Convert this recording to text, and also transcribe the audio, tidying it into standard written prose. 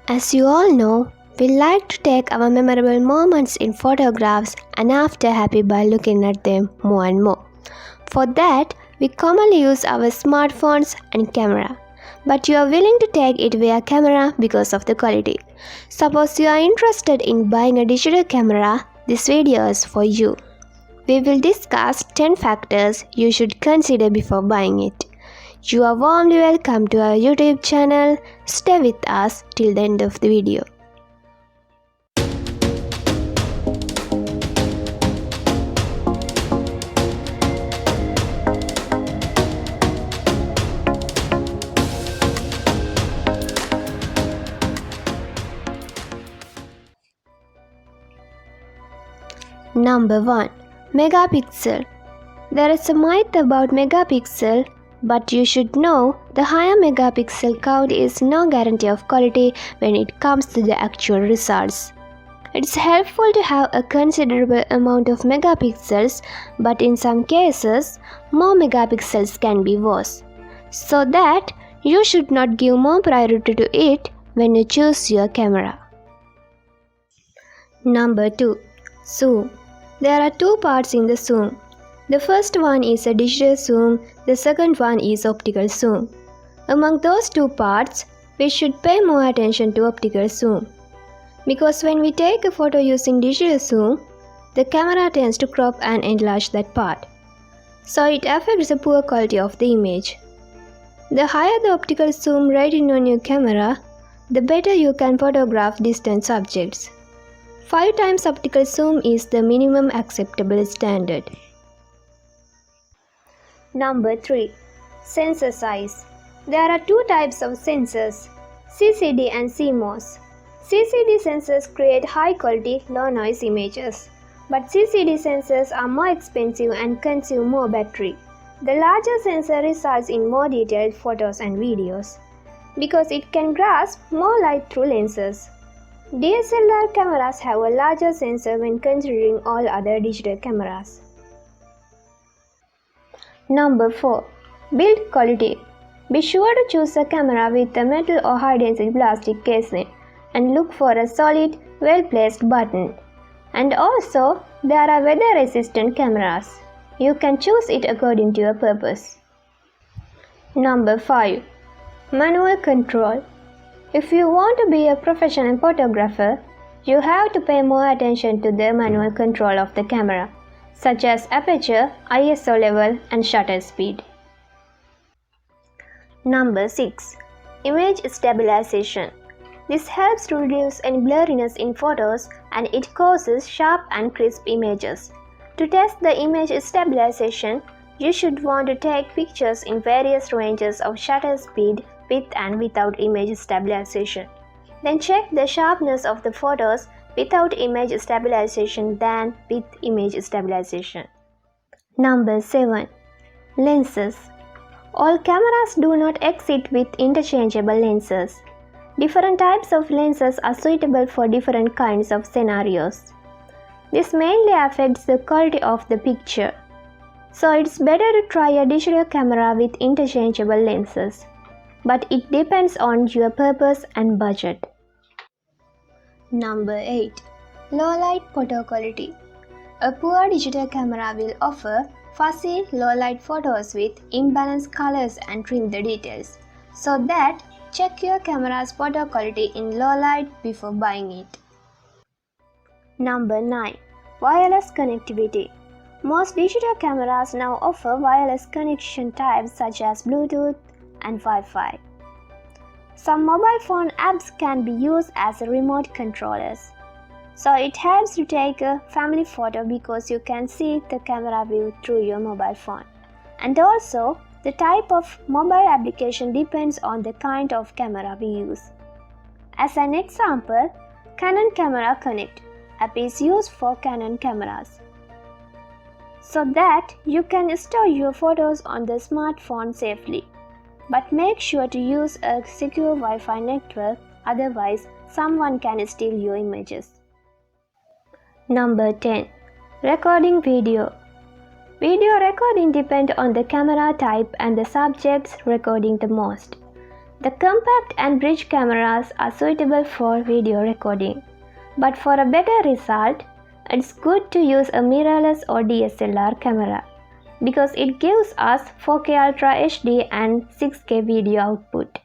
As you all know, we like to take our memorable moments in photographs and after happy by looking at them more and more. For that, we commonly use our smartphones and camera. But you are willing to take it via camera because of the quality. Suppose you are interested in buying a digital camera, this video is for you. We will discuss 10 factors you should consider before buying it. You are warmly welcome to our YouTube channel. Stay with us till the end of the video. Number 1. Megapixel. There is a myth about megapixel, but you should know the higher megapixel count is no guarantee of quality when it comes to the actual results. It's helpful to have a considerable amount of megapixels, but in some cases, more megapixels can be worse. So that you should not give more priority to it when you choose your camera. Number 2. Zoom. There are two parts in the zoom. The first one is a digital zoom, the second one is optical zoom. Among those two parts, we should pay more attention to optical zoom. Because when we take a photo using digital zoom, the camera tends to crop and enlarge that part. So it affects the poor quality of the image. The higher the optical zoom rating on your camera, the better you can photograph distant subjects. 5 times optical zoom is the minimum acceptable standard. Number 3. Sensor size. There are two types of sensors, CCD and CMOS. CCD sensors create high quality, low noise images. But CCD sensors are more expensive and consume more battery. The larger sensor results in more detailed photos and videos because it can grasp more light through lenses. DSLR cameras have a larger sensor when considering all other digital cameras. Number 4. Build quality. Be sure to choose a camera with a metal or high-density plastic casing and look for a solid, well-placed button. And also, there are weather-resistant cameras. You can choose it according to your purpose. Number 5. Manual control. If you want to be a professional photographer, you have to pay more attention to the manual control of the camera, such as aperture, ISO level, and shutter speed. Number 6. Image stabilization. This helps to reduce any blurriness in photos and it causes sharp and crisp images. To test the image stabilization, you should want to take pictures in various ranges of shutter speed with and without image stabilization. Then check the sharpness of the photos without image stabilization than with image stabilization. Number 7. Lenses. All cameras do not exist with interchangeable lenses. Different types of lenses are suitable for different kinds of scenarios. This mainly affects the quality of the picture. So it's better to try a digital camera with interchangeable lenses. But it depends on your purpose and budget. Number 8. Low light photo quality. A poor digital camera will offer fuzzy, low light photos with imbalanced colors and trim the details. So that, check your camera's photo quality in low light before buying it. Number 9. Wireless connectivity. Most digital cameras now offer wireless connection types such as Bluetooth and Wi-Fi. Some mobile phone apps can be used as remote controllers. So it helps to take a family photo because you can see the camera view through your mobile phone. And also, the type of mobile application depends on the kind of camera we use. As an example, Canon Camera Connect app is used for Canon cameras, so that you can store your photos on the smartphone safely. But make sure to use a secure Wi-Fi network, otherwise someone can steal your images. Number 10. Recording video. Video recording depends on the camera type and the subjects recording the most. The compact and bridge cameras are suitable for video recording, but for a better result, it's good to use a mirrorless or DSLR camera because it gives us 4K Ultra HD and 6K video output.